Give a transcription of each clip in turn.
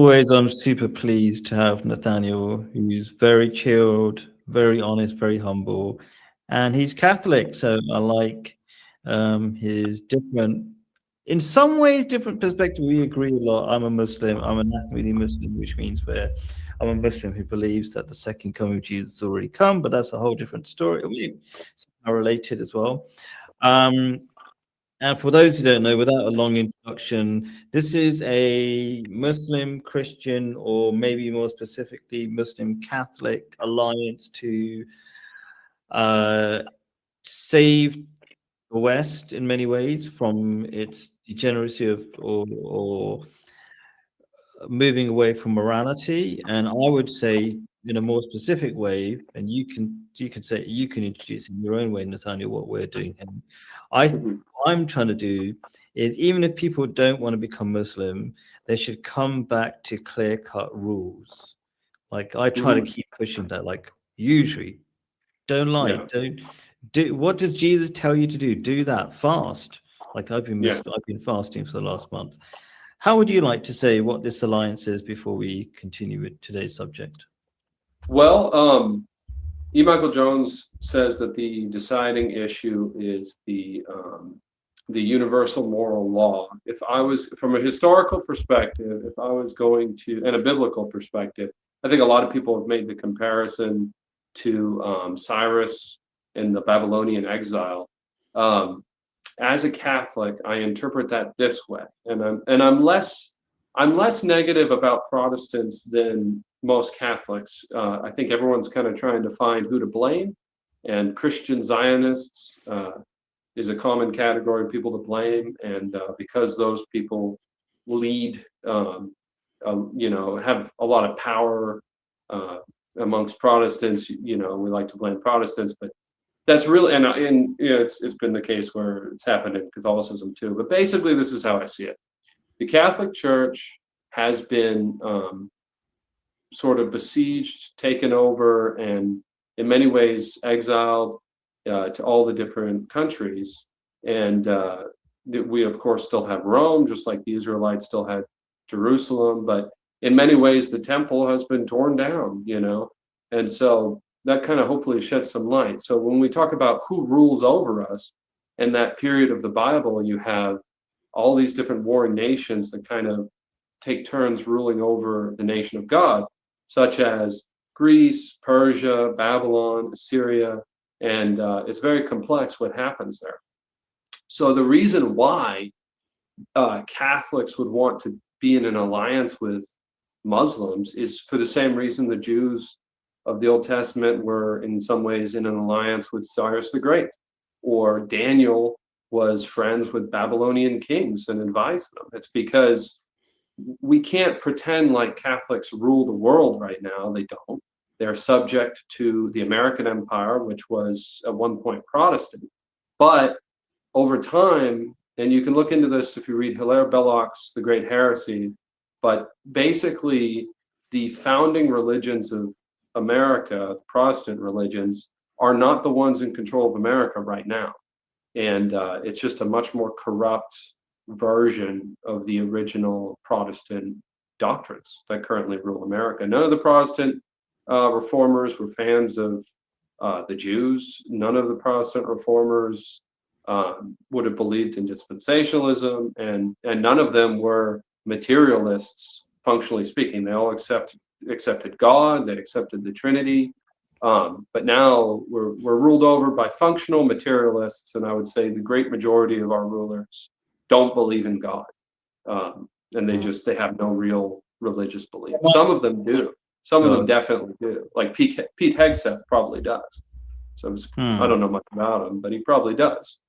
Always, I'm super pleased to have Nathaniel, who's very chilled, very honest, very humble, and he's Catholic. So I like his different, in some ways, different perspective. We agree a lot. I'm a Muslim. I'm an Ahmadi Muslim, which means I'm a Muslim who believes that the second coming of Jesus has already come, but that's a whole different story. We are related as well. Um, and for those who don't know, without a long introduction, this is a Muslim, Christian, or maybe more specifically Muslim Catholic alliance to uh, save the West in many ways from its degeneracy or moving away from morality. And I would say, in a more specific way, and you can introduce in your own way, Nathaniel, what we're doing. And what I'm trying to do is, even if people don't want to become Muslim, they should come back to clear-cut rules. Like I try to keep pushing that. Like usually, don't lie, don't do. What does Jesus tell you to do? Do that. Fast. Like I've been fasting for the last month. How would you like to say what this alliance is before we continue with today's subject? Well, E. Michael Jones says that the deciding issue is the universal moral law. If I was, from a historical perspective, if I was going to, and a biblical perspective, I think a lot of people have made the comparison to Cyrus in the Babylonian exile. As a Catholic, I interpret that this way, and I'm less negative about Protestants than most Catholics. I think everyone's kind of trying to find who to blame, and Christian Zionists is a common category of people to blame, and because those people lead, have a lot of power amongst Protestants, we like to blame Protestants, but that's really, and it's been the case where it's happened in Catholicism too. But basically, this is how I see it. The Catholic Church has been sort of besieged, taken over, and in many ways exiled to all the different countries. And we, of course, still have Rome, just like the Israelites still had Jerusalem. But in many ways, the temple has been torn down, and so that kind of hopefully sheds some light. So when we talk about who rules over us, in that period of the Bible, you have all these different warring nations that kind of take turns ruling over the nation of God, such as Greece, Persia, Babylon, Assyria, and it's very complex what happens there. So the reason why Catholics would want to be in an alliance with Muslims is for the same reason the Jews of the Old Testament were in some ways in an alliance with Cyrus the Great, or Daniel was friends with Babylonian kings and advised them. It's because we can't pretend like Catholics rule the world right now. They don't. They're subject to the American Empire, which was at one point Protestant. But over time, and you can look into this if you read Hilaire Belloc's The Great Heresy, but basically the founding religions of America, Protestant religions, are not the ones in control of America right now. And it's just a much more corrupt version of the original Protestant doctrines that currently rule America. None of the Protestant reformers were fans of the Jews. None of the Protestant reformers would have believed in dispensationalism, and none of them were materialists, functionally speaking. They all accepted God, they accepted the Trinity, but now we're ruled over by functional materialists, and I would say the great majority of our rulers don't believe in God, and they have no real religious belief. Some of them do. Some of them definitely do. Like Pete Hegseth probably does. So I don't know much about him, but he probably does.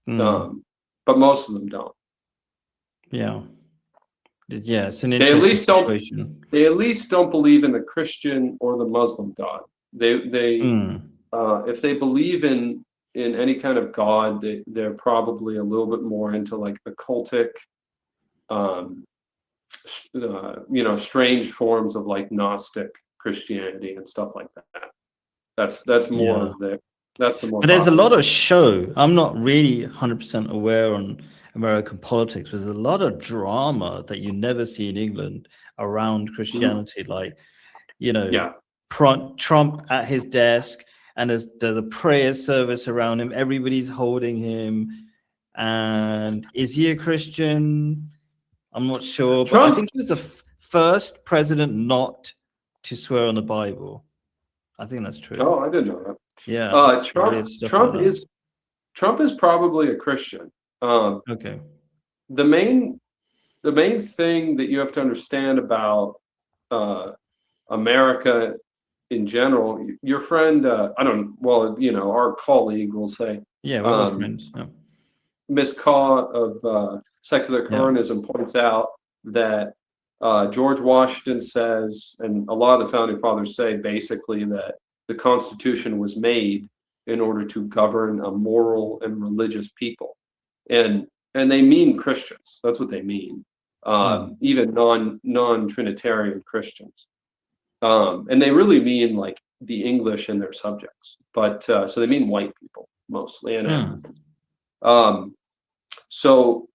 But most of them don't. Yeah. Yeah, it's an interesting situation. They at least don't believe in the Christian or the Muslim God. If they believe in any kind of God, they're probably a little bit more into like the cultic, strange forms of like Gnostic Christianity and stuff like that. That's more of the. That's the more. But there's a lot of show. I'm not really 100% aware on American politics. There's a lot of drama that you never see in England around Christianity, like, you know, Yeah. Trump at his desk, and there's a prayer service around him. Everybody's holding him. And is he a Christian? I'm not sure, but I Trump, think he was the first president not to swear on the Bible. I think that's true. oh, I didn't know that. Yeah. Trump is probably a Christian. Okay. The main thing that you have to understand about America in general, your friend, our colleague will say, Yeah, we're all friends. Yeah. Miss Caw of Secular Quiranism points out that George Washington says, and a lot of the founding fathers say basically that the Constitution was made in order to govern a moral and religious people, and they mean Christians. That's what they mean. Even non-Trinitarian Christians, and they really mean like the English and their subjects. But so they mean white people mostly and Africans. So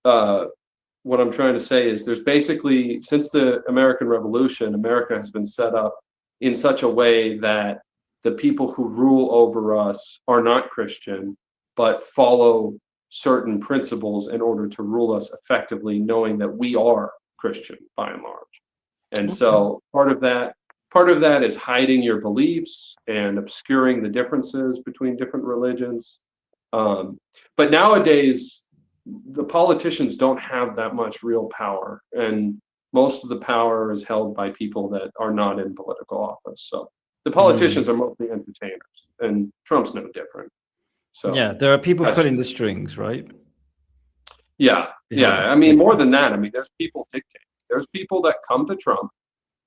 what I'm trying to say is there's basically, since the American Revolution, America has been set up in such a way that the people who rule over us are not Christian, but follow certain principles in order to rule us effectively, knowing that we are Christian by and large. And so part of that is hiding your beliefs and obscuring the differences between different religions. But nowadays, the politicians don't have that much real power, and most of the power is held by people that are not in political office. So the politicians are mostly entertainers, and Trump's no different. So yeah, there are people pulling the strings, right? Yeah. I mean, more than that, I mean, there's people dictating. There's people that come to Trump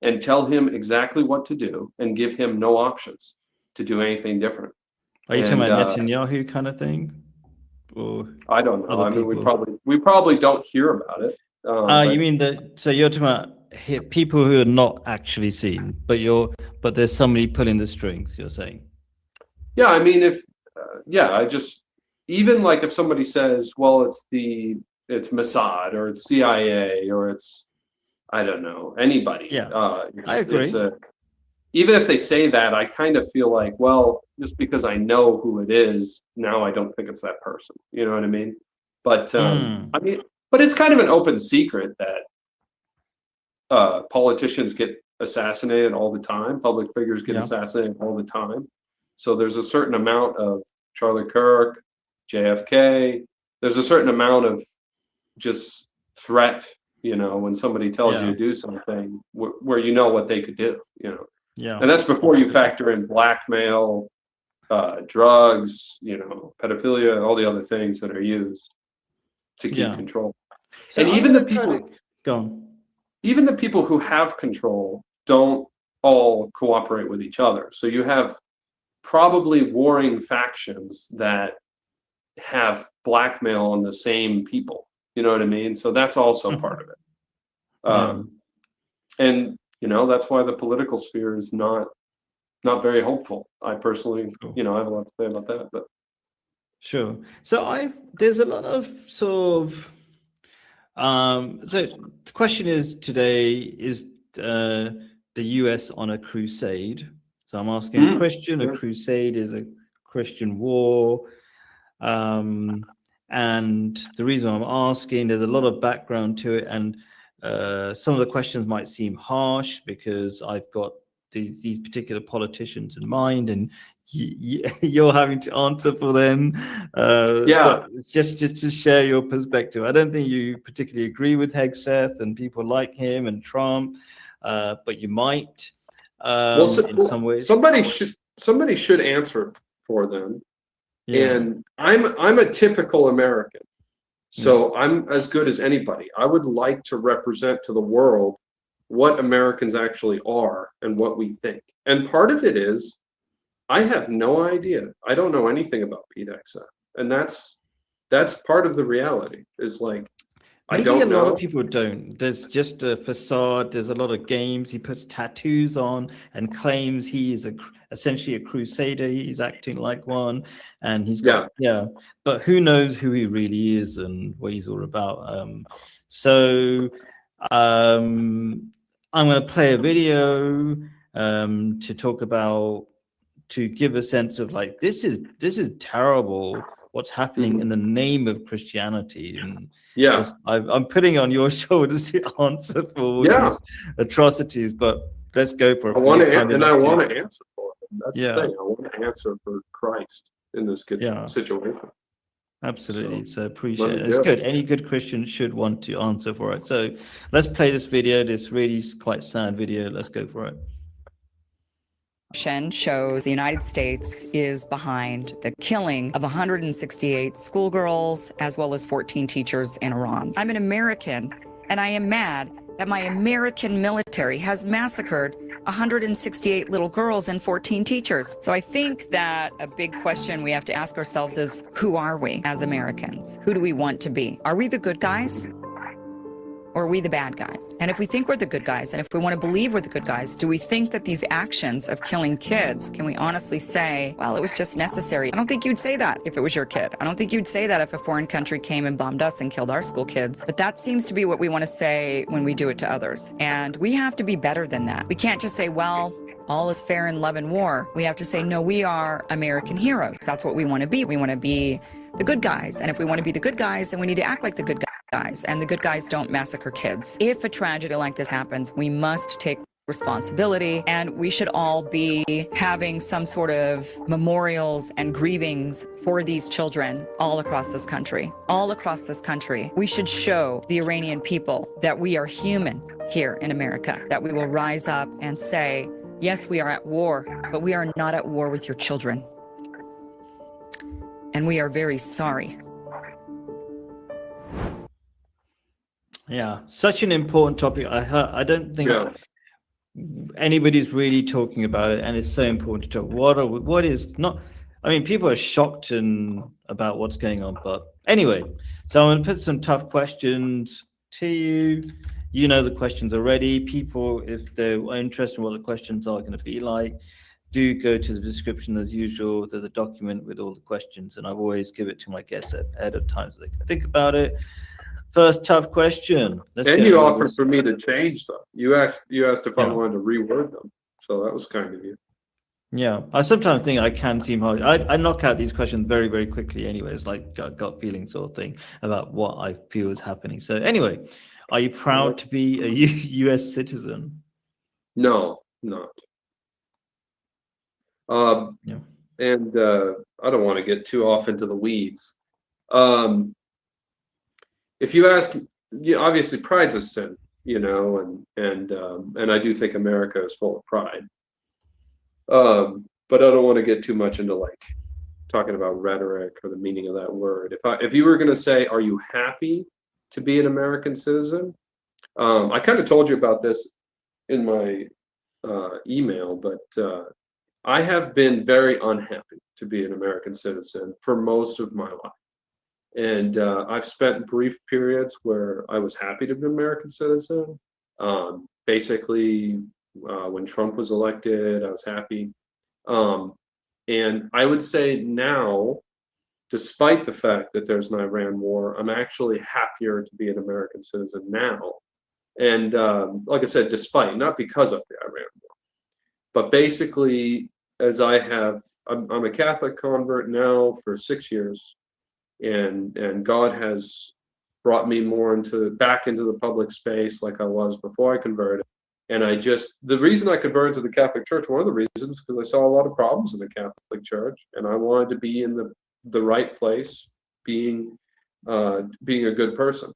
and tell him exactly what to do and give him no options to do anything different. Are you talking about Netanyahu kind of thing? Or I don't know. I mean, we probably don't hear about it. You mean that? So you're talking about people who are not actually seen, but there's somebody pulling the strings. You're saying? Yeah, I mean, even like if somebody says, well, it's Mossad or it's CIA or it's, I don't know, anybody. Yeah, I agree. Even if they say that, I kind of feel like, well, just because I know who it is, now I don't think it's that person. You know what I mean? But but it's kind of an open secret that politicians get assassinated all the time. Public figures get assassinated all the time. So there's a certain amount of Charlie Kirk, JFK. There's a certain amount of just threat, when somebody tells you to do something where you know what they could do, Yeah. And that's before you factor in blackmail, drugs, pedophilia, all the other things that are used to keep control. So and even the people who have control don't all cooperate with each other. So you have probably warring factions that have blackmail on the same people. You know what I mean? So that's also part of it. And that's why the political sphere is not very hopeful. I personally, I have a lot to say about that. But sure. So there's a lot of sort of so the question is today, is the US on a crusade? So I'm asking a question. A crusade is a Christian war. And the reason I'm asking, there's a lot of background to it, and some of the questions might seem harsh because I've got these particular politicians in mind, and you're having to answer for them. Just to share your perspective. I don't think you particularly agree with Hegseth and people like him and Trump, but you might in some ways. Somebody should answer for them. Yeah. And I'm a typical American. So I'm as good as anybody. I would like to represent to the world what Americans actually are and what we think. And part of it is I have no idea. I don't know anything about Pete Hegseth. And that's part of the reality, is like I Maybe a don't lot of know. people don't. There's just a facade. There's a lot of games. He puts tattoos on and claims he is essentially a crusader. He's acting like one, and he's got But who knows who he really is and what he's all about? So I'm going to play a video to talk about, to give a sense of like, this is terrible what's happening in the name of Christianity. And I'm putting on your shoulders to answer for all these atrocities, but let's go for it. I want to answer for it. That's the thing. I want to answer for Christ in this situation. Absolutely. So appreciate it. It's good. Any good Christian should want to answer for it. So let's play this video, this really quite sad video. Let's go for it. Shows the United States is behind the killing of 168 schoolgirls as well as 14 teachers in Iran. I'm an American, and I am mad that my American military has massacred 168 little girls and 14 teachers. So I think that a big question we have to ask ourselves is, who are we as Americans? Who do we want to be? Are we the good guys? Or are we the bad guys? And if we think we're the good guys, and if we want to believe we're the good guys, do we think that these actions of killing kids, can we honestly say, well, it was just necessary? I don't think you'd say that if it was your kid. I don't think you'd say that if a foreign country came and bombed us and killed our school kids. But that seems to be what we want to say when we do it to others. And we have to be better than that. We can't just say, well, all is fair in love and war. We have to say, no, we are American heroes. That's what we want to be. We want to be the good guys. And if we want to be the good guys, then we need to act like the good guys. And the good guys don't massacre kids. If a tragedy like this happens, we must take responsibility, and we should all be having some sort of memorials and grievings for these children all across this country. All across this country. We should show the Iranian people that we are human here in America, that we will rise up and say, yes, we are at war, but we are not at war with your children. And we are very sorry. Yeah, such an important topic. I don't think anybody's really talking about it, and it's so important to talk. What is not? I mean, people are shocked about what's going on, but anyway. So I'm going to put some tough questions to you. You know the questions already. People, if they're interested in what the questions are going to be like, do go to the description as usual. There's a document with all the questions, and I've always give it to my guests ahead of time so they can think about it. First tough question. And you offered for me to change them. You asked if I wanted to reword them. So that was kind of you. Yeah, I sometimes think I can seem hard. I knock out these questions very, very quickly anyways, like gut feeling sort of thing about what I feel is happening. So anyway, are you proud to be a U.S. citizen? No, not. And I don't want to get too off into the weeds. If you ask, obviously pride's a sin, and I do think America is full of pride. But I don't want to get too much into like talking about rhetoric or the meaning of that word. If you were going to say, are you happy to be an American citizen? I kind of told you about this in my email, but I have been very unhappy to be an American citizen for most of my life. And I've spent brief periods where I was happy to be an American citizen. Basically, when Trump was elected, I was happy. And I would say now, despite the fact that there's an Iran war, I'm actually happier to be an American citizen now. And like I said, despite, not because of the Iran war, but basically, as I'm a Catholic convert now for 6 years. And God has brought me more back into the public space like I was before I converted. And the reason I converted to the Catholic Church, one of the reasons, because I saw a lot of problems in the Catholic Church, and I wanted to be in the right place, being a good person.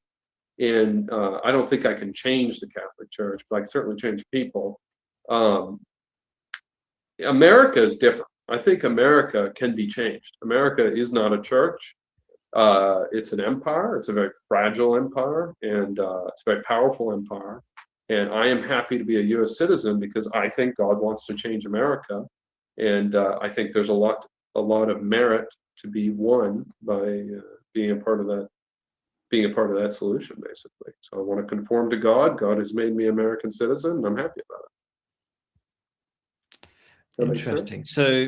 And I don't think I can change the Catholic Church, but I can certainly change people. America is different. I think America can be changed. America is not a church. It's an empire. It's a very fragile empire, and it's a very powerful empire. And I am happy to be a U.S. citizen because I think God wants to change America, and I think there's a lot of merit to be won by being a part of that being a part of that solution, basically. So I want to conform to God. God has made me American citizen, and I'm happy about it. Does that make sense? Interesting. So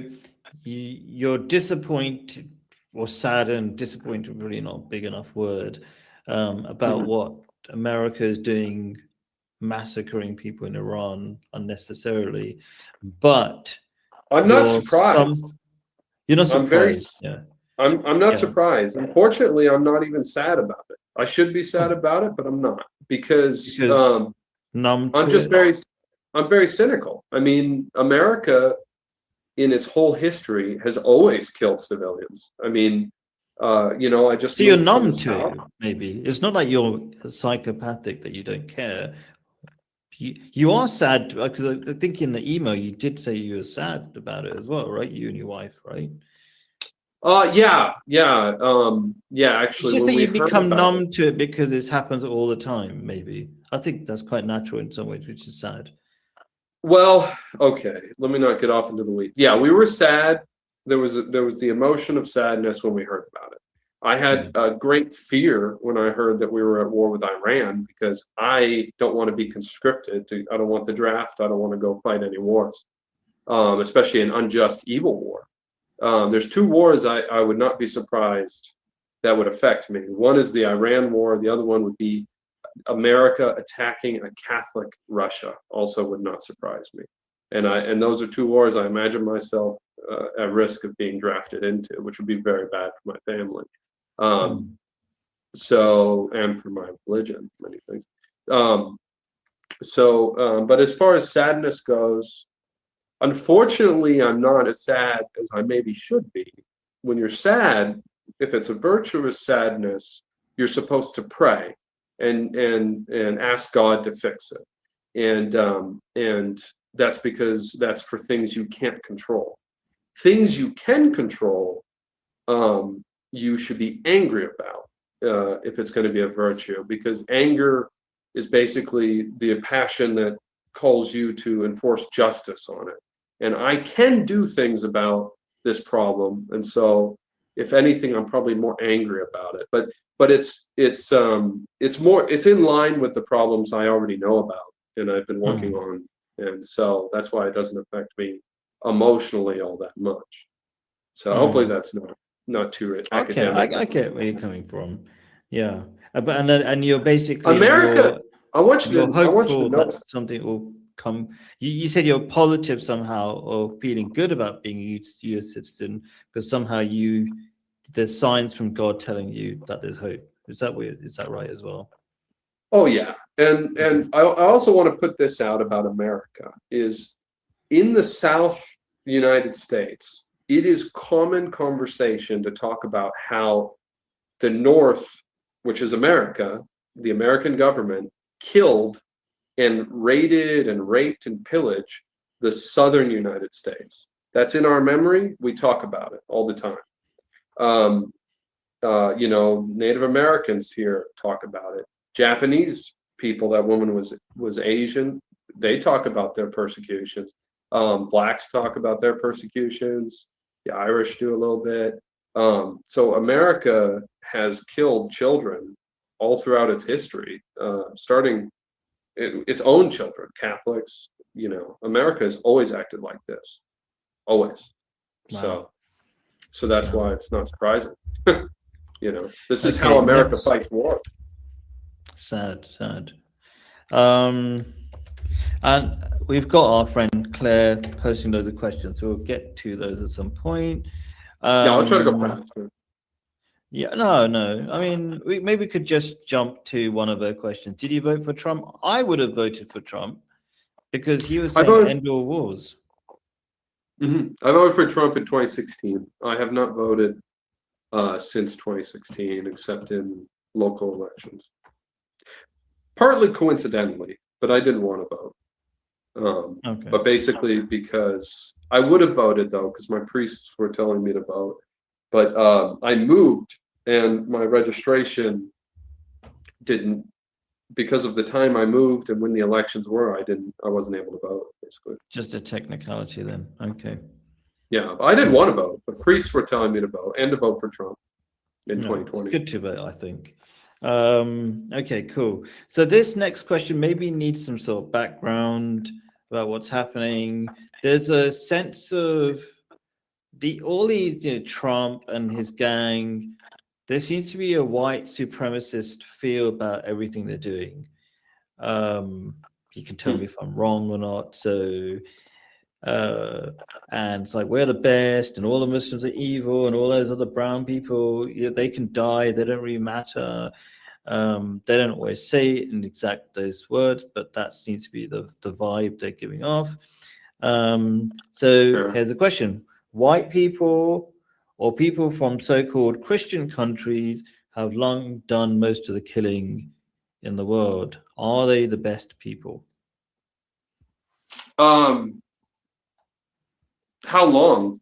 you're disappointed or saddened, disappointed, really not a big enough word, about what America is doing, massacring people in Iran unnecessarily, but I'm not you're surprised. you're not I'm very surprised. Yeah. I'm not Yeah. surprised. Unfortunately, I'm not even sad about it. I should be sad about it, but I'm not because Numb to I'm just it. I'm very cynical. I mean, America in its whole history has always killed civilians. I mean, I just So you're moved from numb the to it, South. maybe. It's not like you're psychopathic that you don't care. You are sad because I think in the email you did say you were sad about it as well, right? You and your wife, right? Yeah. It's Actually, just when that we you heard become about numb it, to it because it happens all the time, maybe. I think that's quite natural in some ways, which is sad. well, okay, let me not get off into the weeds. Yeah, we were sad. There was the emotion of sadness when we heard about it. I had a great fear when I heard that we were at war with Iran because I don't want to be conscripted. I don't want the draft. I don't want to go fight any wars, especially an unjust, evil war. There's two wars I would not be surprised that would affect me. One is the Iran war. The other one would be America attacking a Catholic Russia. Also would not surprise me. And those are two wars I imagine myself at risk of being drafted into, which would be very bad for my family. So, and for my religion, many things. But as far as sadness goes, unfortunately, I'm not as sad as I maybe should be. When you're sad, if it's a virtuous sadness, you're supposed to pray and ask God to fix it. And that's because that's for things you can't control. Things you can control, you should be angry about if it's going to be a virtue, because anger is basically the passion that calls you to enforce justice on it. And I can do things about this problem, and so if anything, I'm probably more angry about it. But it's in line with the problems I already know about and I've been working on, and so that's why it doesn't affect me emotionally all that much. So hopefully that's not too academic. Okay, I get where you're coming from. Yeah, but and you're basically America. I want you you're to hopeful know that something will come. You said you're positive somehow, or feeling good about being a U.S. citizen, because somehow there's signs from God telling you that there's hope. Is that weird? Is that right as well? Oh yeah, and I also want to put this out about America is in the South United States, it is common conversation to talk about how the North, which is America, the American government, killed and raided and raped and pillaged the Southern United States. That's in our memory. We talk about it all the time. Native Americans here talk about it. Japanese people, that woman was Asian. They talk about their persecutions. Blacks talk about their persecutions. The Irish do a little bit. So America has killed children all throughout its history, starting its own children, Catholics. America has always acted like this, always. Wow. So that's why it's not surprising. This is how America fights war. Sad. And we've got our friend Claire posting loads of questions, so we'll get to those at some point. I'll try to go fast. Yeah, no. I mean, maybe we could just jump to one of her questions. Did you vote for Trump? I would have voted for Trump because he was saying end all wars. I voted for Trump in 2016. I have not voted since 2016, except in local elections. Partly coincidentally, but I didn't want to vote. But basically because I would have voted though, because my priests were telling me to vote. But I moved and my registration didn't, because of the time I moved and when the elections were, I wasn't able to vote, basically. Just a technicality then. Okay. Yeah, I didn't want to vote, but priests were telling me to vote and to vote for Trump in 2020. It's good to vote, I think. Okay, cool. So this next question maybe needs some sort of background about what's happening. There's a sense of all these, Trump and his gang. There seems to be a white supremacist feel about everything they're doing. You can tell me if I'm wrong or not. So, and it's like we're the best, and all the Muslims are evil, and all those other brown people, they can die. They don't really matter. They don't always say it in exact those words, but that seems to be the vibe they're giving off. So here's a question: white people or people from so-called Christian countries have long done most of the killing in the world. Are they the best people? How long,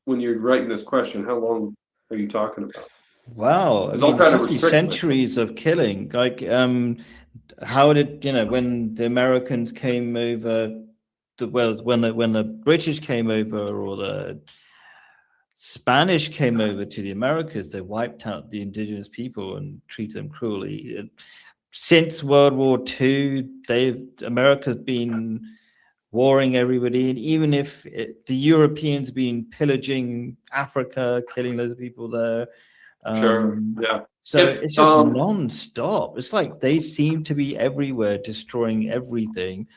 when you're writing this question, how long are you talking about? Wow, I'll try to restrict centuries of killing. Like, how did when the Americans came over? When the British came over or the Spanish came over to the Americas, they wiped out the indigenous people and treated them cruelly. Since World War II, America's been warring everybody, and even if the Europeans have been pillaging Africa, killing those people there. So it's just non-stop. It's like they seem to be everywhere, destroying everything.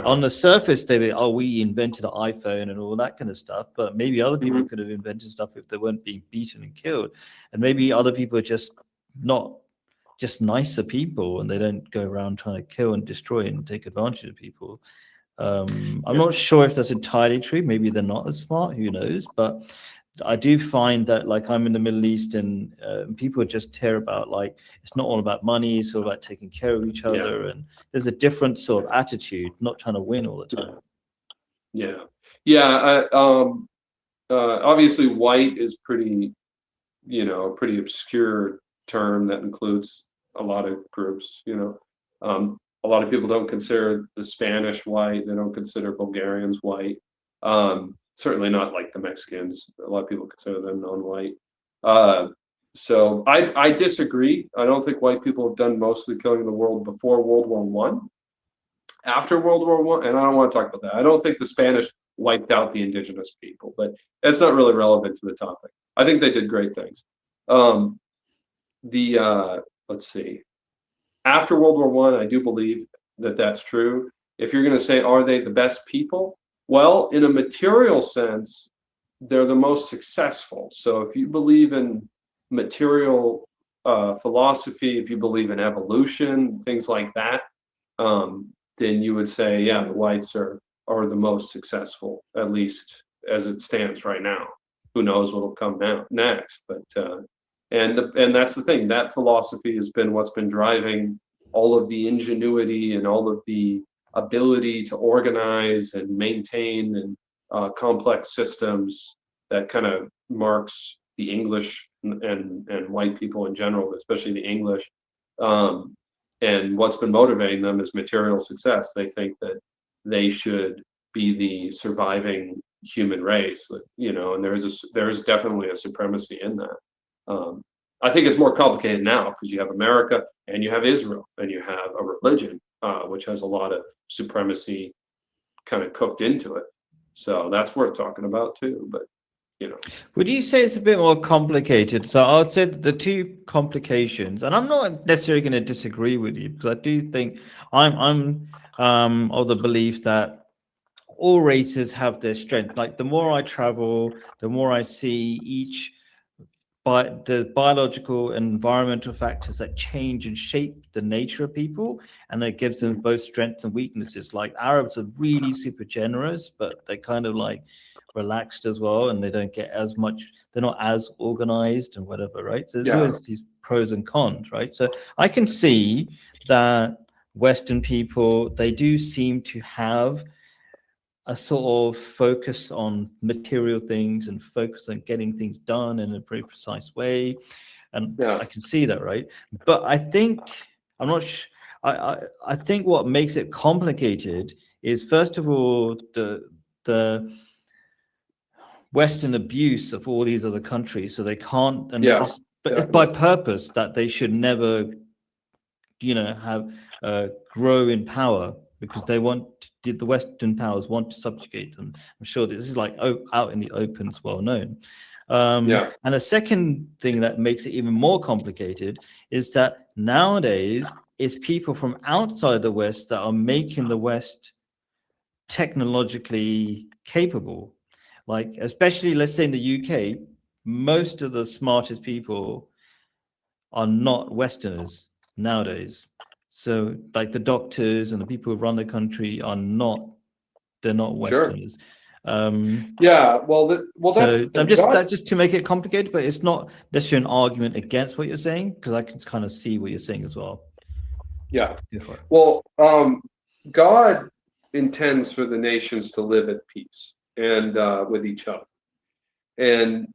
On the surface, we invented the iPhone and all that kind of stuff, but maybe other people could have invented stuff if they weren't being beaten and killed. And maybe other people are just nicer people, and they don't go around trying to kill and destroy and take advantage of people. I'm not sure if that's entirely true. Maybe they're not as smart, who knows? But I do find that, like, I'm in the Middle East, and people just care about, like, it's not all about money, it's all about taking care of each other. And there's a different sort of attitude, not trying to win all the time. Obviously white is pretty obscure term that includes a lot of groups. A lot of people don't consider the Spanish white. They don't consider Bulgarians white. Certainly not like the Mexicans. A lot of people consider them non-white. So I disagree. I don't think white people have done most of the killing in the world before World War I. After World War I, and I don't want to talk about that. I don't think the Spanish wiped out the indigenous people, but that's not really relevant to the topic. I think they did great things. Let's see. After World War I do believe that that's true. If you're going to say, are they the best people? Well, in a material sense, they're the most successful. So if you believe in material philosophy, if you believe in evolution, things like that, then you would say, yeah, the whites are the most successful, at least as it stands right now. Who knows what will come next? But and that's the thing. That philosophy has been what's been driving all of the ingenuity and all of the ability to organize and maintain and complex systems that kind of marks the English and white people in general, especially the English. And what's been motivating them is material success. They think that they should be the surviving human race, and there's definitely a supremacy in that. I think it's more complicated now because you have America and you have Israel and you have a religion which has a lot of supremacy kind of cooked into it. So that's worth talking about too. But would you say it's a bit more complicated? So I'll say the two complications, and I'm not necessarily going to disagree with you, because I do think I'm of the belief that all races have their strength. Like, the more I travel, the more I see each the biological and environmental factors that change and shape the nature of people, and it gives them both strengths and weaknesses. Like, Arabs are really super generous, but they're kind of like relaxed as well, and they don't get as much, they're not as organized and whatever, right? So there's always these pros and cons, right? So I can see that Western people, they do seem to have a sort of focus on material things and focus on getting things done in a pretty precise way. And I can see that, right? But I think, I'm not sure, I think what makes it complicated is, first of all, the Western abuse of all these other countries. So they can't, and But Yeah. it's by purpose that they should never, have grow in power because they want the Western powers want to subjugate them. I'm sure this is like out in the open, it's well known. Yeah. And a second thing that makes it even more complicated is that nowadays it's people from outside the West that are making the West technologically capable. Like, especially, let's say in the UK, most of the smartest people are not Westerners nowadays. So, like the doctors and the people who run the country they're not Westerners. Yeah. Well, So that's that's just to make it complicated, but it's not necessarily an argument against what you're saying because I can kind of see what you're saying as well. yeah. Go for it. Well, God intends for the nations to live at peace and with each other, and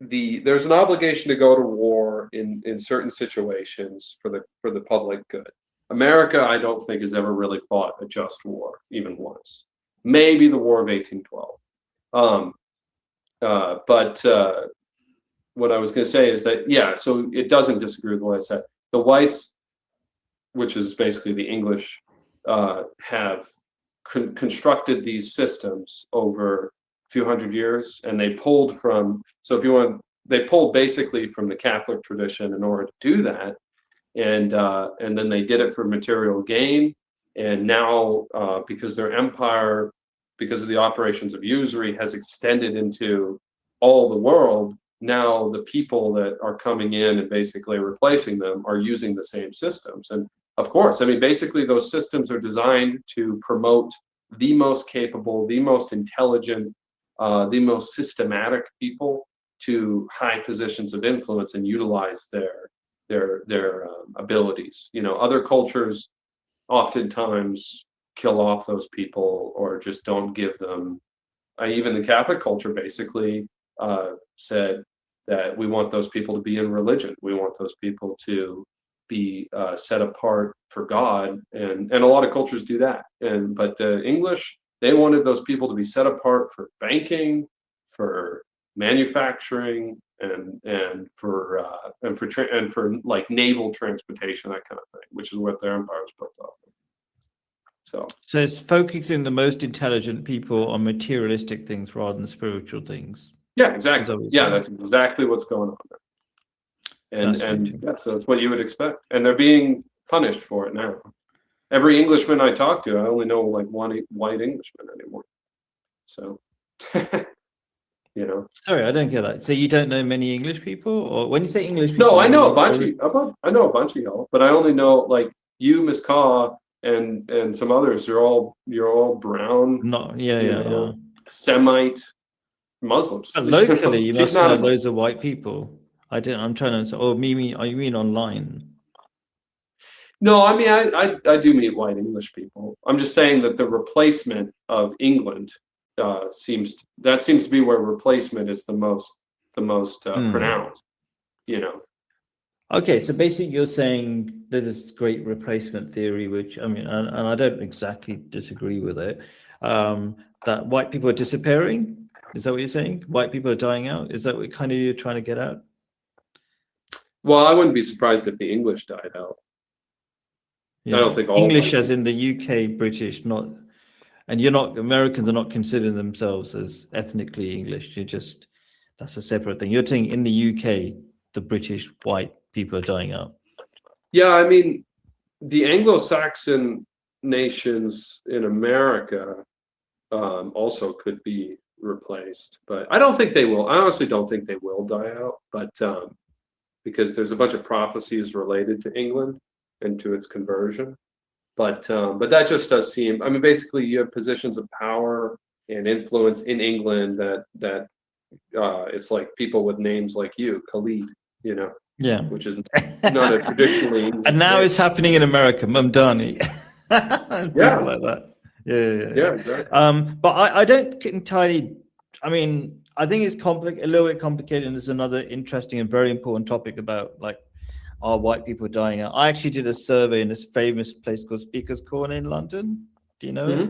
there's an obligation to go to war in certain situations for the public good. America, I don't think, has ever really fought a just war, even once. Maybe the War of 1812. But what I was going to say is that, yeah, so it doesn't disagree with what I said. The whites, which is basically the English, have constructed these systems over a few hundred years, and they pulled they pulled basically from the Catholic tradition in order to do that, and then they did it for material gain. And now, because their empire, because of the operations of usury, has extended into all the world, now the people that are coming in and basically replacing them are using the same systems. And of course, I mean, basically those systems are designed to promote the most capable, the most intelligent, the most systematic people to high positions of influence and utilize their abilities. Other cultures oftentimes kill off those people or just don't give them. Even the Catholic culture basically said that we want those people to be in religion. We want those people to be set apart for God, and a lot of cultures do that. But the English, they wanted those people to be set apart for banking, for manufacturing, and for like naval transportation, that kind of thing, which is what their empire was built off of. So it's focusing the most intelligent people on materialistic things rather than spiritual things. Yeah, exactly. Yeah, that's exactly what's going on there. And yeah, so that's what you would expect. And they're being punished for it now. Every Englishman I talk to, I only know like one white Englishman anymore. So, Sorry, I don't get that. So you don't know many English people, or when you say English people? No, I know a bunch of y'all, but I only know like you, Miss Kaw, and some others. You're all brown. Yeah. Semite Muslims. But locally, you must know loads of white people. I'm trying to. Oh, you mean online? No, I mean I do meet white English people. I'm just saying that the replacement of England seems to be where replacement is the most pronounced. Okay, so basically you're saying that this great replacement theory, which I mean, and I don't exactly disagree with it, that white people are disappearing. Is that what you're saying? White people are dying out? Is that what kind of you're trying to get at? Well, I wouldn't be surprised if the English died out. Yeah. I don't think all English, as in the UK, British, not, and Americans are not considering themselves as ethnically English. That's a separate thing. You're saying in the UK, the British white people are dying out. Yeah, I mean, the Anglo-Saxon nations in America also could be replaced, but I don't think they will. I honestly don't think they will die out, but because there's a bunch of prophecies related to England and to its conversion, but that just does seem. I mean, basically, you have positions of power and influence in England that it's like people with names like you, Khalid, Yeah, which is not a traditionally English and now name. it's happening in America, Mamdani. Yeah, like that. Yeah, exactly. But I don't entirely. I mean, I think it's a little bit complicated, and there's another interesting and very important topic about like, are white people dying out? I actually did a survey in this famous place called Speakers Corner in London. Do you know it?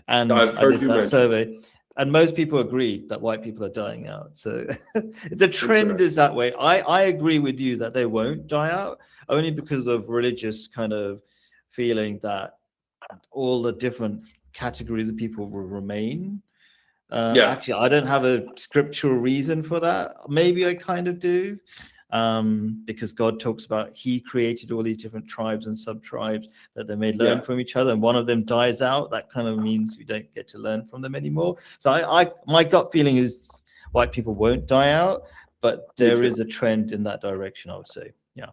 And I've I heard did you that mention. survey, and most people agree that white people are dying out. So the trend right. is that way. I agree with you that they won't die out, only because of religious kind of feeling that all the different categories of people will remain. Yeah. Actually, I don't have a scriptural reason for that. Maybe I kind of do, because God talks about He created all these different tribes and sub-tribes that they may learn Yeah. from each other, and one of them dies out. That kind of means we don't get to learn from them anymore. So my gut feeling is white people won't die out, but there is a trend in that direction, I would say. Yeah.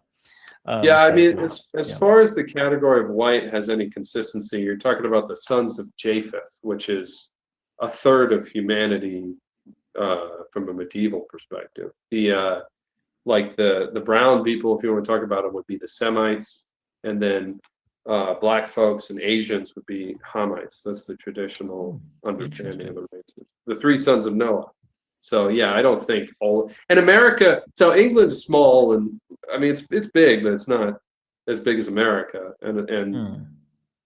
Yeah, I So, mean, as far as the category of white has any consistency, you're talking about the sons of Japheth, which is a third of humanity from a medieval perspective. Like the brown people, if you want to talk about them, would be the Semites, and then black folks and Asians would be Hamites. That's the traditional understanding of the races. The three sons of Noah. So yeah, I don't think all and America. So England's small, and I mean it's big, but it's not as big as America. And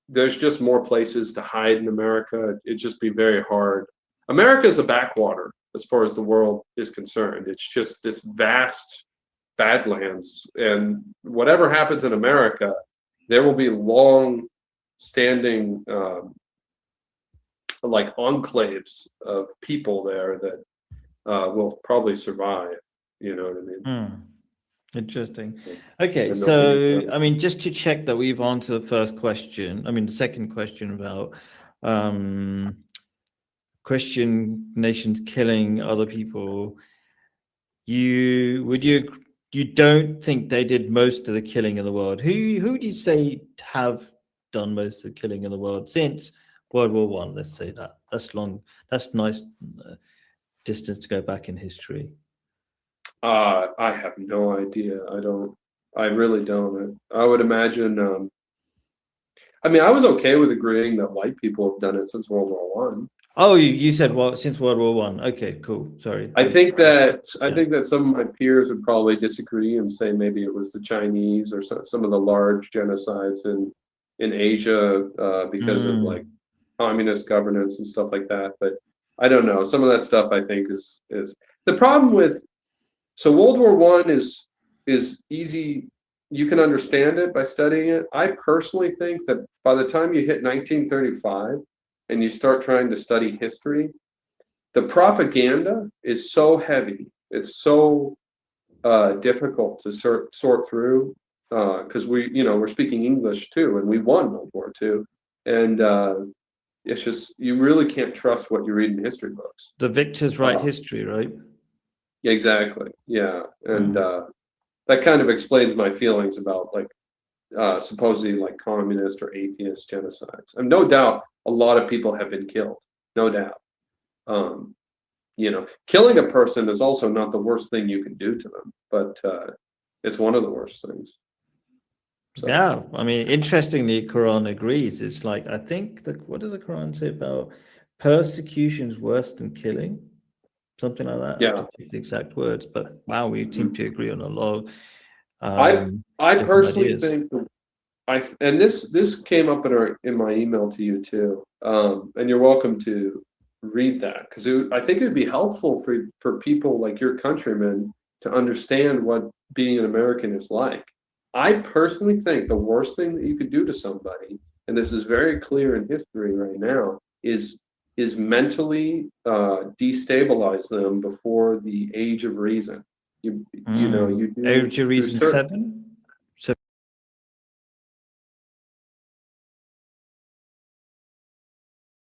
there's just more places to hide in America. It'd just be very hard. America is a backwater as far as the world is concerned. It's just this vast badlands, and whatever happens in America, there will be long-standing like enclaves of people there that will probably survive. You know what I mean? Interesting. Okay, And so I mean, just to check that we've answered the first question. I mean, the second question about Christian nations killing other people. You don't think they did most of the killing in the world? Who do you say have done most of the killing in the world since World War One? Let's say that. That's long. That's nice distance to go back in history. I have no idea. I really don't. I would imagine. I mean, I was okay with agreeing that white people have done it since World War One. Oh, you said since World War One. Okay, cool. Sorry. I think that some of my peers would probably disagree and say maybe it was the Chinese or some of the large genocides in Asia because of like communist governance and stuff like that. But I don't know. Some of that stuff I think is the problem with. So World War One is easy. You can understand it by studying it. I personally think that by the time you hit 1935 and you start trying to study history, the propaganda is so heavy. It's so difficult to sort through because we're speaking English too, and we won World War II, and it's just you really can't trust what you read in history books. The victors write history, right? Exactly. Yeah, and that kind of explains my feelings about like supposedly like communist or atheist genocides. And no doubt a lot of people have been killed. No doubt. Killing a person is also not the worst thing you can do to them, but it's one of the worst things. So. Yeah, I mean, interestingly, Quran agrees. It's like I think what does the Quran say about persecution is worse than killing? Something like that. Yeah, the exact words, but wow, we seem to agree on a lot. I personally think, and this came up in my email to you too, and you're welcome to read that because I think it would be helpful for people like your countrymen to understand what being an American is like. I personally think the worst thing that you could do to somebody, and this is very clear in history right now, is mentally destabilize them before the age of reason. You do Age of Reason 7?